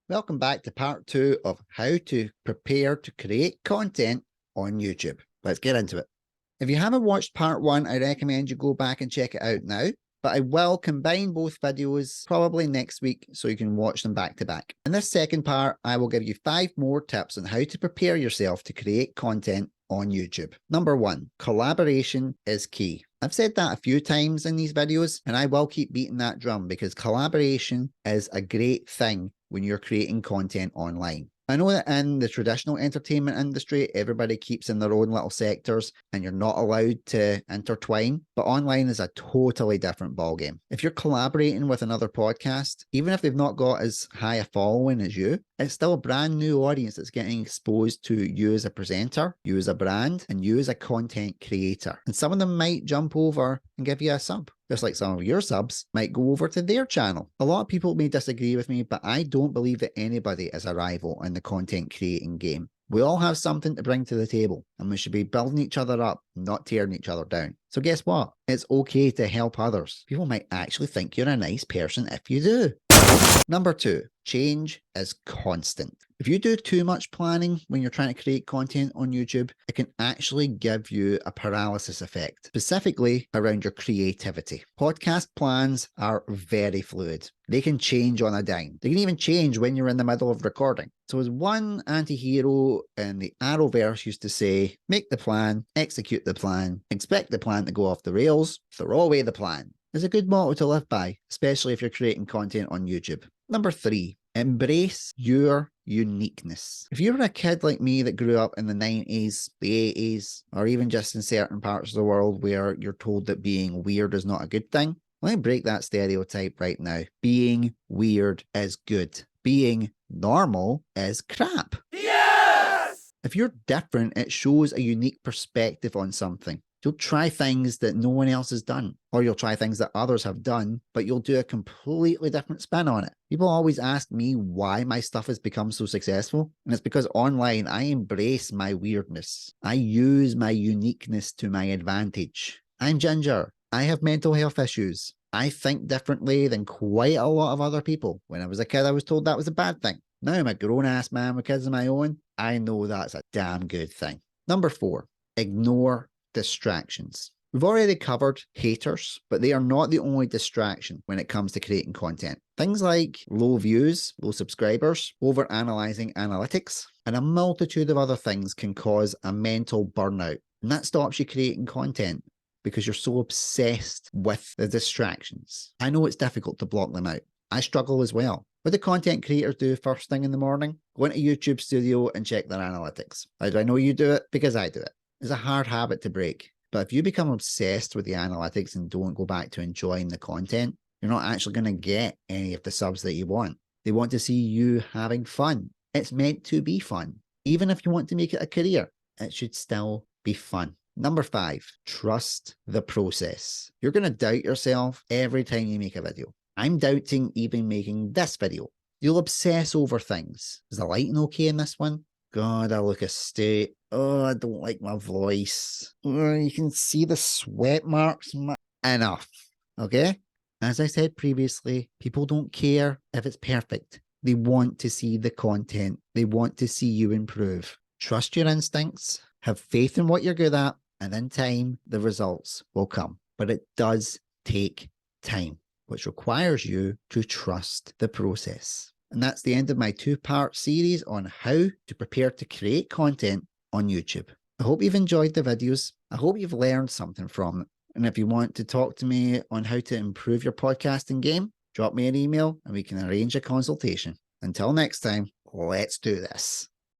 welcome back to part 2 of how to prepare to create content on YouTube. Let's get into it. If you haven't watched part 1, I recommend you go back and check it out now, but I will combine both videos probably next week so you can watch them back to back. In this second part, I will give you 5 more tips on how to prepare yourself to create content on YouTube. Number 1, collaboration is key. I've said that a few times in these videos, and I will keep beating that drum because collaboration is a great thing when you're creating content online. I know that in the traditional entertainment industry, everybody keeps in their own little sectors and you're not allowed to intertwine, but online is a totally different ballgame. If you're collaborating with another podcast, even if they've not got as high a following as you, it's still a brand new audience that's getting exposed to you as a presenter, you as a brand, and you as a content creator. And some of them might jump over and give you a sub, just like some of your subs might go over to their channel. A lot of people may disagree with me, but I don't believe that anybody is a rival in the content creating game. We all have something to bring to the table, and we should be building each other up, not tearing each other down. So guess what? It's okay to help others. People might actually think you're a nice person if you do. Number 2, change is constant. If you do too much planning when you're trying to create content on YouTube, it can actually give you a paralysis effect, specifically around your creativity. Podcast plans are very fluid. They can change on a dime. They can even change when you're in the middle of recording. So as one anti-hero in the Arrowverse used to say, make the plan, execute the plan, expect the plan to go off the rails, throw away the plan. Is a good motto to live by, especially if you're creating content on YouTube. Number 3, embrace your uniqueness. If you were a kid like me that grew up in the 90s, the 80s, or even just in certain parts of the world where you're told that being weird is not a good thing, let me break that stereotype right now. Being weird is good. Being normal is crap. Yes! If you're different, it shows a unique perspective on something. You'll try things that no one else has done, or you'll try things that others have done, but you'll do a completely different spin on it. People always ask me why my stuff has become so successful, and it's because online I embrace my weirdness. I use my uniqueness to my advantage. I'm ginger. I have mental health issues. I think differently than quite a lot of other people. When I was a kid, I was told that was a bad thing. Now I'm a grown-ass man with kids of my own. I know that's a damn good thing. Number 4, ignore distractions. We've already covered haters, but they are not the only distraction when it comes to creating content. Things like low views, low subscribers, over-analyzing analytics, and a multitude of other things can cause a mental burnout. And that stops you creating content because you're so obsessed with the distractions. I know it's difficult to block them out. I struggle as well. What do content creators do first thing in the morning? Go into YouTube Studio and check their analytics. How do I know you do it? Because I do it. It's a hard habit to break. But if you become obsessed with the analytics and don't go back to enjoying the content, you're not actually going to get any of the subs that you want. They want to see you having fun. It's meant to be fun. Even if you want to make it a career, it should still be fun. Number 5, trust the process. You're going to doubt yourself every time you make a video. I'm doubting even making this video. You'll obsess over things. Is the lighting okay in this one? God, I look a state. Oh, I don't like my voice. Oh, you can see the sweat marks. Enough, okay? As I said previously, people don't care if it's perfect. They want to see the content. They want to see you improve. Trust your instincts. Have faith in what you're good at. And in time, the results will come. But it does take time, which requires you to trust the process. And that's the end of my 2-part series on how to prepare to create content on YouTube. I hope you've enjoyed the videos. I hope you've learned something from it. And if you want to talk to me on how to improve your podcasting game, drop me an email and we can arrange a consultation. Until next time, let's do this.